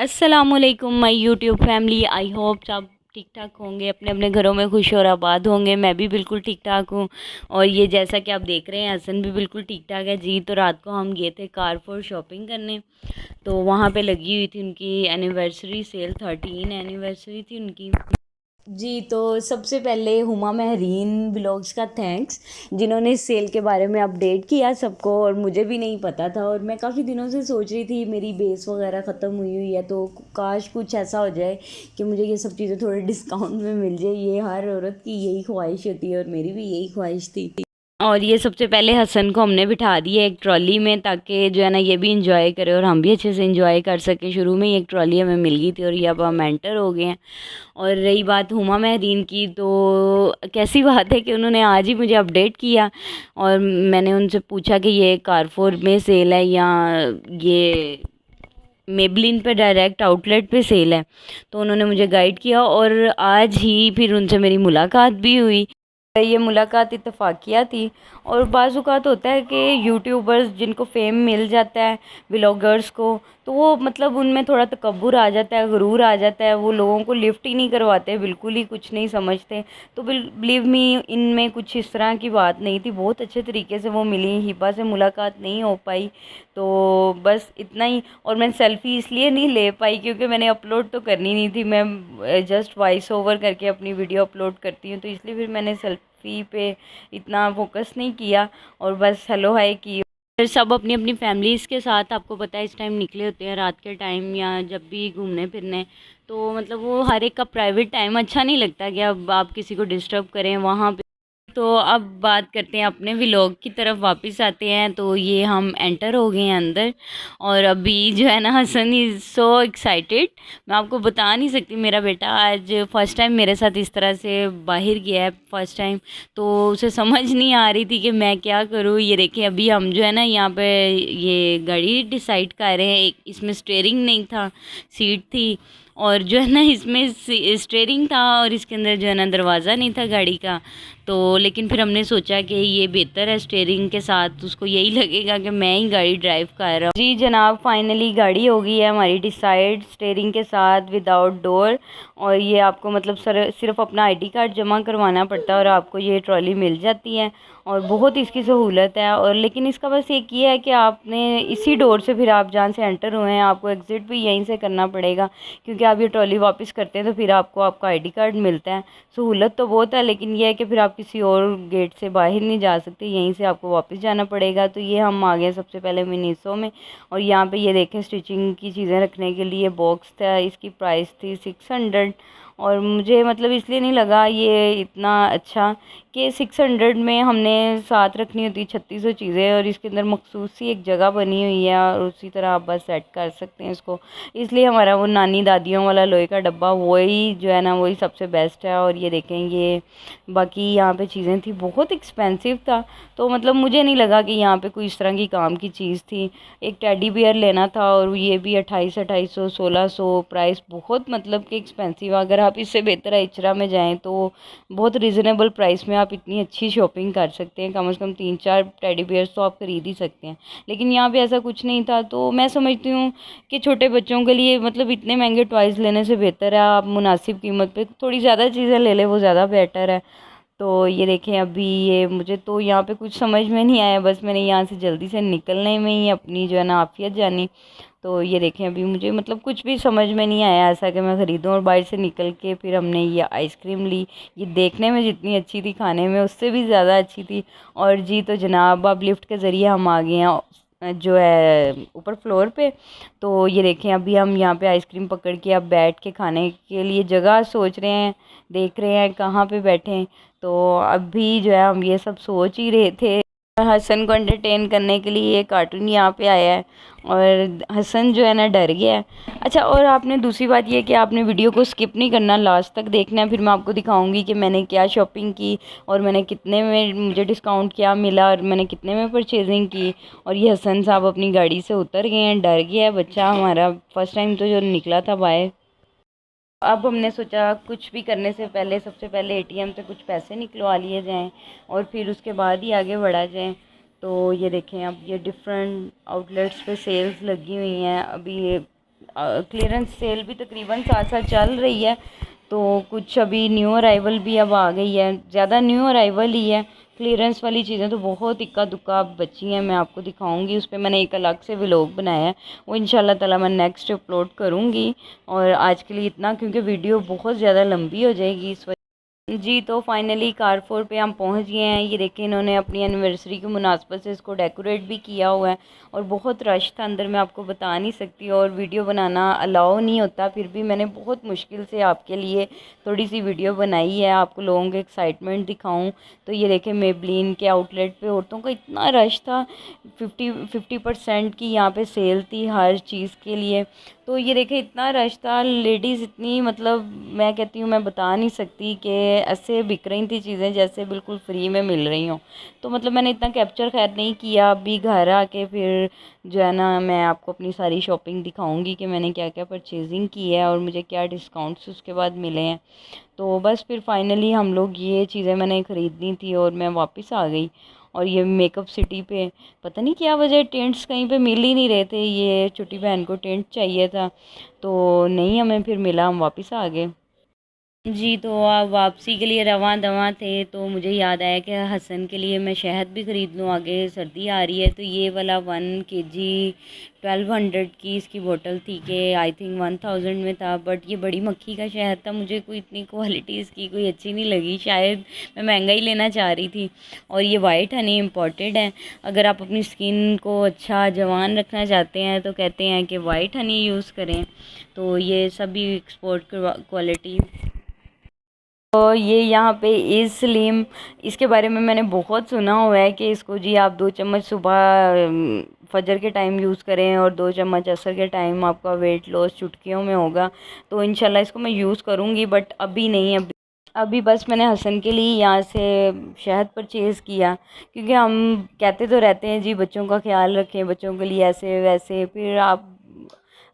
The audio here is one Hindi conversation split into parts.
अस्सलामुअलैकुम my YouTube family. I hope सब ठीक ठाक होंगे, अपने अपने घरों में खुश और आबाद होंगे। मैं भी बिल्कुल ठीक ठाक हूँ। और ये जैसा कि आप देख रहे हैं, हसन भी बिल्कुल ठीक ठाक है जी। तो रात को हम गए थे कारफोर शॉपिंग करने। तो वहाँ पे लगी हुई थी उनकी एनिवर्सरी सेल, 13 एनिवर्सरी थी उनकी जी। तो सबसे पहले हुमा महरीन ब्लॉग्स का थैंक्स, जिन्होंने इस सेल के बारे में अपडेट किया सबको, और मुझे भी नहीं पता था। और मैं काफ़ी दिनों से सोच रही थी, मेरी बेस वगैरह ख़त्म हुई हुई है, तो काश कुछ ऐसा हो जाए कि मुझे ये सब चीज़ें थोड़े डिस्काउंट में मिल जाए। ये हर औरत की यही ख्वाहिश होती है, और मेरी भी यही ख्वाहिश थी। और ये सबसे पहले हसन को हमने बिठा दिया एक ट्रॉली में, ताकि जो है ना ये भी इंजॉय करे और हम भी अच्छे से इंजॉय कर सकें। शुरू में ही एक ट्रॉली हमें मिल गई थी और ये अब हम एंटर हो गए हैं। और रही बात हुमा महरीन की, तो कैसी बात है कि उन्होंने आज ही मुझे अपडेट किया। और मैंने उनसे पूछा कि ये कारफोर में सेल है या ये मेबलिन पे डायरेक्ट आउटलेट पे सेल है। तो उन्होंने मुझे गाइड किया और आज ही फिर उनसे मेरी मुलाकात भी हुई। ये मुलाकात इत्तफाकिया थी। और बाज़ औक़ात होता है कि यूट्यूबर्स जिनको फ़ेम मिल जाता है, व्लॉगर्स को, तो वो मतलब उनमें थोड़ा तकब्बुर आ जाता है, गुरूर आ जाता है। वो लोगों को लिफ्ट ही नहीं करवाते, बिल्कुल ही कुछ नहीं समझते। तो बिलीव मी, इनमें कुछ इस तरह की बात नहीं थी। बहुत अच्छे तरीके से वो मिली। हिबा से मुलाकात नहीं हो पाई, तो बस इतना ही। और मैं सेल्फ़ी इसलिए नहीं ले पाई क्योंकि मैंने अपलोड तो करनी नहीं थी। मैं जस्ट वॉइस ओवर करके अपनी वीडियो अपलोड करती हूँ, तो इसलिए फिर मैंने सेल्फ़ी पे इतना फोकस नहीं किया और बस हेलो हाय की। फिर सब अपनी अपनी फैमिलीज़ के साथ, आपको पता है इस टाइम निकले होते हैं रात के टाइम या जब भी घूमने फिरने। तो मतलब वो हर एक का प्राइवेट टाइम अच्छा नहीं लगता कि अब आप किसी को डिस्टर्ब करें वहाँ पे। तो अब बात करते हैं अपने व्लॉग की तरफ, वापस आते हैं। तो ये हम एंटर हो गए हैं अंदर, और अभी जो है ना हसन इज़ सो एक्साइटेड। मैं आपको बता नहीं सकती, मेरा बेटा आज फ़र्स्ट टाइम मेरे साथ इस तरह से बाहर गया है, फ़र्स्ट टाइम। तो उसे समझ नहीं आ रही थी कि मैं क्या करूँ। ये देखिए अभी हम जो है ना यहाँ पे ये गाड़ी डिसाइड कर रहे हैं। एक इसमें स्टीयरिंग नहीं था, सीट थी। और जो है ना इसमें स्टीयरिंग था और इसके अंदर जो है ना दरवाज़ा नहीं था गाड़ी का। तो लेकिन फिर हमने सोचा कि ये बेहतर है, स्टीयरिंग के साथ उसको यही लगेगा कि मैं ही गाड़ी ड्राइव कर रहा हूँ। जी जनाब, फाइनली गाड़ी हो गई है हमारी डिसाइड, स्टीयरिंग के साथ विदाउट डोर। और ये आपको मतलब सिर्फ अपना आईडी कार्ड जमा करवाना पड़ता है और आपको ये ट्रॉली मिल जाती है। और बहुत इसकी सहूलत है। और लेकिन इसका बस एक ये है कि आपने इसी डोर से, फिर आप जहाँ से एंटर हुए हैं, आपको एग्ज़िट भी यहीं से करना पड़ेगा, क्योंकि आप ये ट्रॉली वापस करते हैं तो फिर आपको आपका आईडी कार्ड मिलता है। सहूलत तो बहुत है, लेकिन यह है कि फिर आप किसी और गेट से बाहर नहीं जा सकते, यहीं से आपको वापस जाना पड़ेगा। तो ये हम आ गए सबसे पहले मिनीसो में। और यहाँ पे ये देखें स्टिचिंग की चीज़ें रखने के लिए बॉक्स था। इसकी प्राइस थी 600। और मुझे मतलब इसलिए नहीं लगा ये इतना अच्छा कि 600 में हमने साथ रखनी होती 3600 चीज़ें, और इसके अंदर मखसूस सी एक जगह बनी हुई है और उसी तरह आप बस सेट कर सकते हैं इसको। इसलिए हमारा वो नानी दादियों वाला लोहे का डब्बा, वही जो है ना वही सबसे बेस्ट है। और ये देखें, ये बाकी यहाँ पे चीज़ें थी, बहुत एक्सपेंसिव था। तो मतलब मुझे नहीं लगा कि यहाँ पे कोई इस तरह की काम की चीज़ थी। एक टेडी बियर लेना था और ये भी 2800 1600, प्राइस बहुत मतलब कि एक्सपेंसिव। अगर आप इससे बेहतर है इचरा में जाएँ तो बहुत रिजनेबल प्राइस में आप इतनी अच्छी शॉपिंग कर सकते हैं। कम से कम 3-4 टेडी बियर्स तो आप खरीद ही सकते हैं। लेकिन यहाँ पे ऐसा कुछ नहीं था। तो मैं समझती हूँ कि छोटे बच्चों के लिए मतलब इतने महंगे टॉयज़ लेने से बेहतर है आप मुनासिब कीमत पे थोड़ी ज़्यादा चीज़ें ले लें, वो ज़्यादा बेटर है। तो ये देखें, अभी ये मुझे तो यहाँ पे कुछ समझ में नहीं आया, बस मैंने यहाँ से जल्दी से निकलने में ही अपनी जो है ना आफियत जानी। तो ये देखें, अभी मुझे मतलब कुछ भी समझ में नहीं आया ऐसा कि मैं ख़रीदूँ। और बाहर से निकल के फिर हमने ये आइसक्रीम ली। ये देखने में जितनी अच्छी थी, खाने में उससे भी ज़्यादा अच्छी थी। और जी तो जनाब, अब लिफ्ट के ज़रिए हम आ गए हैं जो है ऊपर फ्लोर पे। तो ये देखें, अभी हम यहाँ पे आइसक्रीम पकड़ के अब बैठ के खाने के लिए जगह सोच रहे हैं, देख रहे हैं कहाँ पे बैठें। तो अभी जो है हम ये सब सोच ही रहे थे। हसन को एंटरटेन करने के लिए ये कार्टून यहाँ पे आया है और हसन जो है ना डर गया है। अच्छा, और आपने दूसरी बात ये कि आपने वीडियो को स्किप नहीं करना, लास्ट तक देखना है। फिर मैं आपको दिखाऊंगी कि मैंने क्या शॉपिंग की और मैंने कितने में मुझे डिस्काउंट क्या मिला और मैंने कितने में परचेजिंग की। और ये हसन साहब अपनी गाड़ी से उतर गए हैं, डर गया है बच्चा हमारा, फर्स्ट टाइम तो जो निकला था बाहर। अब हमने सोचा कुछ भी करने से पहले सबसे पहले एटीएम से कुछ पैसे निकलवा लिए जाएं और फिर उसके बाद ही आगे बढ़ा जाए। तो ये देखें, अब ये डिफरेंट आउटलेट्स पे सेल्स लगी हुई हैं। अभी ये क्लियरेंस सेल भी तकरीबन साथ साथ चल रही है, तो कुछ अभी न्यू अराइवल भी अब आ गई है, ज़्यादा न्यू अराइवल ही है। क्लियरेंस वाली चीज़ें तो बहुत इक्का दुक्का बची हैं, मैं आपको दिखाऊंगी। उस पर मैंने एक अलग से व्लॉग बनाया है, वो इंशाल्लाह ताला मैं नेक्स्ट अपलोड करूँगी। और आज के लिए इतना, क्योंकि वीडियो बहुत ज़्यादा लंबी हो जाएगी इस वजह। जी, तो फाइनली कारफोर पे हम पहुंच गए हैं। ये देखिए, इन्होंने अपनी एनिवर्सरी की मुनासबत से इसको डेकोरेट भी किया हुआ है, और बहुत रश था अंदर, मैं आपको बता नहीं सकती, और वीडियो बनाना अलाउ नहीं होता, फिर भी मैंने बहुत मुश्किल से आपके लिए थोड़ी सी वीडियो बनाई है, आपको लोगों के एक्साइटमेंट दिखाऊं। तो ये देखिए, मेबलिन के आउटलेट पे औरतों का इतना रश था, 50% की यहाँ पे सेल थी हर चीज़ के लिए। तो ये देखे, इतना रश था, लेडीज़ इतनी, मतलब मैं कहती हूँ, मैं बता नहीं सकती कि ऐसे बिक रही थी चीज़ें जैसे बिल्कुल फ्री में मिल रही हों। तो मतलब मैंने इतना कैप्चर खैर नहीं किया, अभी घर आके फिर जो है ना, मैं आपको अपनी सारी शॉपिंग दिखाऊंगी कि मैंने क्या क्या परचेजिंग की है और मुझे क्या डिस्काउंट्स उसके बाद मिले हैं। तो बस फिर फाइनली हम लोग, ये चीज़ें मैंने ख़रीदनी थी और मैं वापस आ गई। और ये मेकअप सिटी पे पता नहीं क्या वजह, टेंट्स कहीं पे मिल ही नहीं रहे थे, ये छोटी बहन को टेंट चाहिए था, तो नहीं हमें फिर मिला, हम वापस आ गए। जी, तो आप वापसी के लिए रवां दवां थे, तो मुझे याद आया कि हसन के लिए मैं शहद भी ख़रीद लूँ, आगे सर्दी आ रही है। तो ये वाला 1 kg 1200 की इसकी बोतल थी, कि आई थिंक 1000 में था, बट ये बड़ी मक्खी का शहद था, मुझे कोई इतनी क्वालिटी इसकी कोई अच्छी नहीं लगी, शायद मैं महंगा ही लेना चाह रही थी। और ये वाइट हनी इम्पॉर्टेड है, अगर आप अपनी स्किन को अच्छा जवान रखना चाहते हैं तो कहते हैं कि वाइट हनी यूज़ करें। तो ये सभी एक्सपोर्ट क्वालिटी। तो ये यहाँ पे इज़ स्लिम, इसके बारे में मैंने बहुत सुना हुआ है कि इसको जी आप 2 चम्मच सुबह फजर के टाइम यूज़ करें और 2 चम्मच असर के टाइम, आपका वेट लॉस चुटकियों में होगा। तो इंशाल्लाह इसको मैं यूज़ करूँगी, बट अभी नहीं, अभी अभी बस मैंने हसन के लिए यहाँ से शहद परचेज़ किया, क्योंकि हम कहते तो रहते हैं जी बच्चों का ख्याल रखें, बच्चों के लिए ऐसे वैसे, फिर आप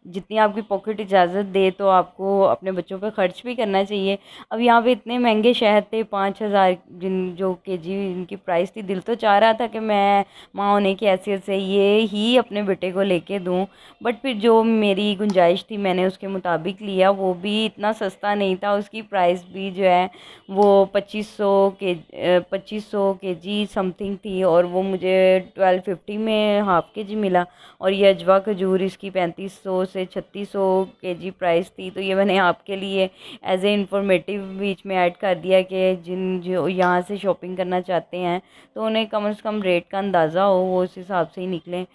जितनी आपकी पॉकेट इजाज़त दे तो आपको अपने बच्चों पे ख़र्च भी करना चाहिए। अब यहाँ पे इतने महंगे शहद थे, 5000 जिन जो केजी इनकी प्राइस थी, दिल तो चाह रहा था कि मैं माँ होने की हैसियत से ये ही अपने बेटे को लेके दूँ, बट फिर जो मेरी गुंजाइश थी मैंने उसके मुताबिक लिया, वो भी इतना सस्ता नहीं था, उसकी प्राइस भी जो है वो 2500 केजी समथिंग थी, और वो मुझे 1250 में ½ kg मिला। और ये अजवा खजूर, इसकी 3500 से 3600 kg प्राइस थी। तो ये मैंने आपके लिए एज ए इंफॉर्मेटिव बीच में ऐड कर दिया कि जिन जो यहाँ से शॉपिंग करना चाहते हैं तो उन्हें कम से कम रेट का अंदाज़ा हो, वो उस हिसाब से ही निकलें।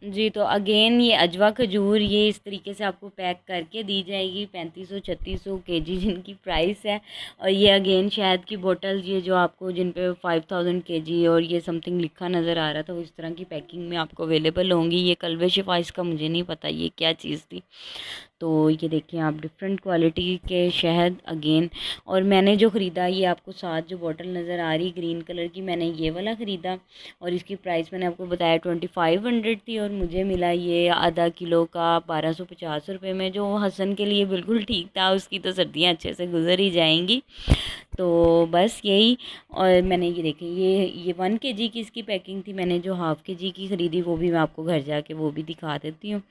जी, तो अगेन ये अजवा खजूर ये इस तरीके से आपको पैक करके दी जाएगी, 3500-3600 kg जिनकी प्राइस है। और ये अगेन शहद की बोतल, ये जो आपको जिन पे 5000 kg और ये समथिंग लिखा नज़र आ रहा था, वो इस तरह की पैकिंग में आपको अवेलेबल होंगी। ये कल्वे शिफा इसका मुझे नहीं पता ये क्या चीज़ थी। तो ये देखिए आप, डिफरेंट क्वालिटी के शहद अगेन। और मैंने जो ख़रीदा, ये आपको साथ जो बोतल नज़र आ रही ग्रीन कलर की, मैंने ये वाला ख़रीदा, और इसकी प्राइस मैंने आपको बताया 2500 थी, और मुझे मिला ये ½ किलो का 1250 रुपये में, जो हसन के लिए बिल्कुल ठीक था, उसकी तो सर्दियाँ अच्छे से गुजर ही जाएंगी। तो बस यही। और मैंने ये देखी, ये 1 kg की इसकी पैकिंग थी, मैंने जो ½ kg की ख़रीदी वो भी मैं आपको घर जाके वो भी दिखा देती हूँ।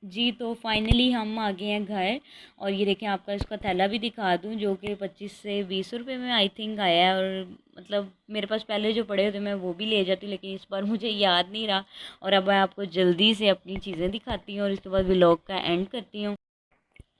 जी, तो फाइनली हम आ गए हैं घर, और ये देखें, आपका इसका थैला भी दिखा दूँ, जो कि 25 से 20 रुपए में आई थिंक आया है। और मतलब मेरे पास पहले जो पड़े होते मैं वो भी ले जाती, लेकिन इस बार मुझे याद नहीं रहा। और अब मैं आपको जल्दी से अपनी चीज़ें दिखाती हूँ और इसके बाद व्लॉग का एंड करती हूँ।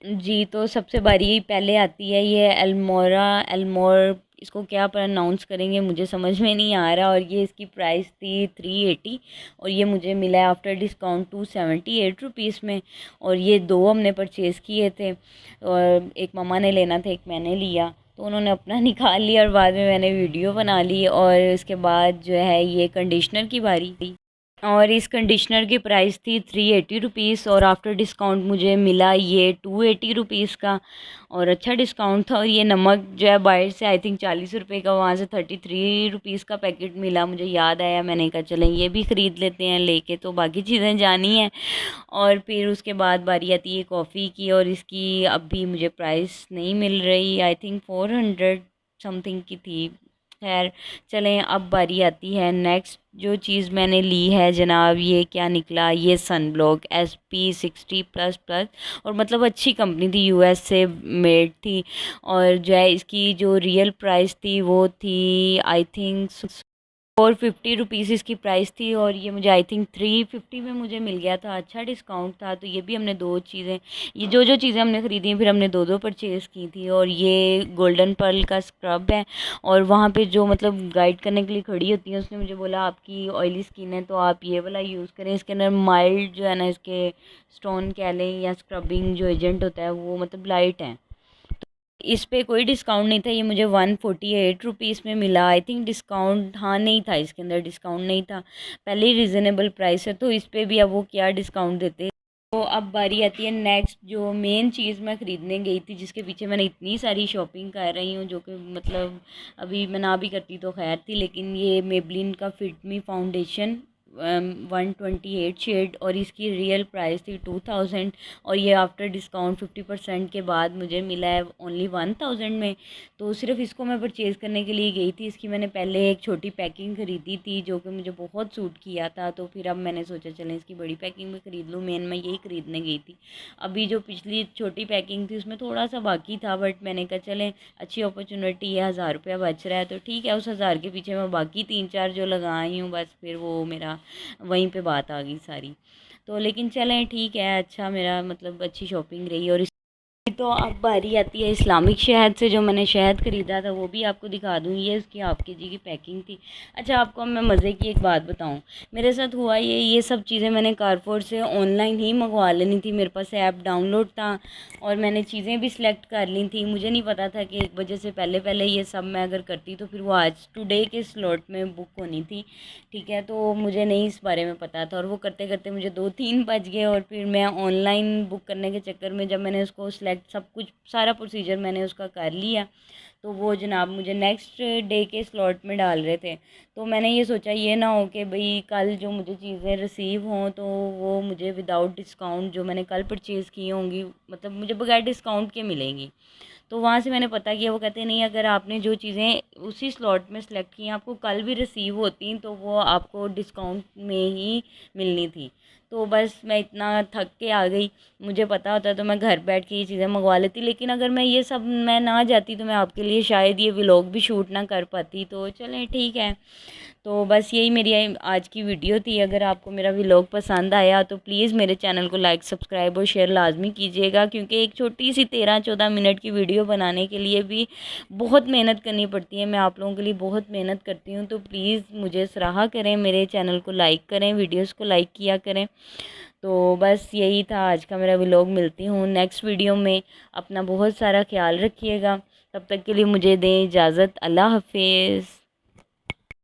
जी, तो सबसे बारी पहले आती है ये एल्मोरा, एल्मोर, इसको क्या प्रोनाउंस करेंगे मुझे समझ में नहीं आ रहा। और ये इसकी प्राइस थी 380, और ये मुझे मिला है आफ्टर डिस्काउंट 278 रुपीज़ में। और ये दो हमने परचेज़ किए थे, और एक मम्मा ने लेना था, एक मैंने लिया, तो उन्होंने अपना निकाल लिया और बाद में मैंने वीडियो बना ली। और इसके बाद जो है ये कंडीशनर की बारी थी, और इस कंडीशनर की प्राइस थी 380 रुपीज़, और आफ्टर डिस्काउंट मुझे मिला ये 280 रुपीज़ का, और अच्छा डिस्काउंट था। और ये नमक जो है बाहर से आई थिंक 40 रुपये का, वहाँ से 33 रुपीज़ का पैकेट मिला, मुझे याद आया, मैंने कहा चलें ये भी ख़रीद लेते हैं, लेके तो बाकी चीज़ें जानी हैं। और फिर उसके बाद बारी आती है कॉफ़ी की, और इसकी अब भी मुझे प्राइस नहीं मिल रही, आई थिंक 400 समथिंग की थी, खैर चलें, अब बारी आती है नेक्स्ट जो चीज़ मैंने ली है जनाब। ये क्या निकला, ये सन ब्लॉक SP60++। और मतलब अच्छी कंपनी थी, US से मेड थी। और जो है इसकी जो रियल प्राइस थी वो थी आई थिंक 450 रुपीज़ इसकी प्राइस थी। और ये मुझे आई थिंक 350 में मुझे मिल गया था, अच्छा डिस्काउंट था। तो ये भी हमने दो चीज़ें, ये जो जो चीज़ें हमने ख़रीदी फिर हमने दो दो परचेज़ की थी। और ये गोल्डन पर्ल का स्क्रब है। और वहाँ पे जो मतलब गाइड करने के लिए खड़ी होती है उसने मुझे बोला आपकी ऑयली स्किन है तो आप ये वाला यूज़ करें, इसके अंदर माइल्ड जो है ना इसके स्टोन कह लें या स्क्रबिंग जो एजेंट होता है वो मतलब लाइट है। इस पे कोई डिस्काउंट नहीं था, ये मुझे 148 रुपीज़ में मिला। आई थिंक डिस्काउंट हाँ नहीं था, इसके अंदर डिस्काउंट नहीं था, पहले ही रिजनेबल प्राइस है तो इस पे भी अब वो क्या डिस्काउंट देते हैं। तो अब बारी आती है नेक्स्ट जो मेन चीज़ मैं ख़रीदने गई थी, जिसके पीछे मैंने इतनी सारी शॉपिंग कर रही हूँ, जो कि मतलब अभी मैं ना भी करती तो खैर थी। लेकिन ये मेबलिन का फिट मी फाउंडेशन 128 शेड, और इसकी रियल प्राइस थी 2000। और ये आफ्टर डिस्काउंट 50% के बाद मुझे मिला है ओनली 1000 में। तो सिर्फ इसको मैं परचेज़ करने के लिए गई थी। इसकी मैंने पहले एक छोटी पैकिंग ख़रीदी थी जो कि मुझे बहुत सूट किया था, तो फिर अब मैंने सोचा चलें इसकी बड़ी पैकिंग में ख़रीद लूँ। मेन मैं यही ख़रीदने गई थी। अभी जो पिछली छोटी पैकिंग थी उसमें थोड़ा सा बाकी था, बट मैंने कहा चलें अच्छी अपॉर्चुनिटी है, 1000 रुपया बच रहा है तो ठीक है। उस 1000 के पीछे मैं बाकी 3-4 जो लगा आई हूँ बस फिर वो मेरा वहीं पे बात आ गई सारी। तो लेकिन चलें ठीक है, अच्छा मेरा मतलब अच्छी शॉपिंग रही। और तो अब बारी आती है इस्लामिक शहद से, जो मैंने शहद ख़रीदा था वो भी आपको दिखा दूँ। ये उसकी हाफ केजी की पैकिंग थी। अच्छा आपको मैं मज़े की एक बात बताऊँ, मेरे साथ हुआ ये सब चीज़ें मैंने कारफोर से ऑनलाइन ही मंगवा लेनी थी। मेरे पास ऐप डाउनलोड था और मैंने चीज़ें भी सिलेक्ट कर ली थी। मुझे नहीं पता था कि 1 बजे से पहले पहले ये सब मैं अगर करती तो फिर वो आज टुडे के स्लॉट में बुक होनी थी। ठीक है, तो मुझे नहीं इस बारे में पता था और वो करते करते मुझे 2-3 बज गए। और फिर मैं ऑनलाइन बुक करने के चक्कर में जब मैंने उसको सिलेक्ट सब कुछ सारा प्रोसीजर मैंने उसका कर लिया, तो वो जनाब मुझे नेक्स्ट डे के स्लॉट में डाल रहे थे। तो मैंने ये सोचा ये ना हो कि भाई कल जो मुझे चीज़ें रिसीव हों तो वो मुझे विदाउट डिस्काउंट जो मैंने कल परचेज़ की होंगी मतलब मुझे बगैर डिस्काउंट के मिलेंगी। तो वहाँ से मैंने पता किया, वो कहते नहीं अगर आपने जो चीज़ें उसी स्लॉट में सेलेक्ट की हैं आपको कल भी रिसीव होती तो वो आपको डिस्काउंट में ही मिलनी थी। तो बस मैं इतना थक के आ गई, मुझे पता होता तो मैं घर बैठ के ये चीज़ें मंगवा लेती। लेकिन अगर मैं ये सब मैं ना जाती तो मैं आपके लिए शायद ये व्लॉग भी शूट ना कर पाती। तो चलें ठीक है, तो बस यही मेरी आज की वीडियो थी। अगर आपको मेरा व्लॉग पसंद आया तो प्लीज़ मेरे चैनल को लाइक सब्सक्राइब और शेयर लाजमी कीजिएगा, क्योंकि एक छोटी सी 13-14 मिनट की वीडियो बनाने के लिए भी बहुत मेहनत करनी पड़ती है। मैं आप लोगों के लिए बहुत मेहनत करती हूँ, तो प्लीज़ मुझे सराहा करें, मेरे चैनल को लाइक करें, वीडियोज़ को लाइक किया करें। तो बस यही था आज का मेरा व्लॉग। मिलती हूँ नेक्स्ट वीडियो में, अपना बहुत सारा ख्याल रखिएगा। तब तक के लिए मुझे दें इजाज़त, अल्लाह हाफिज़।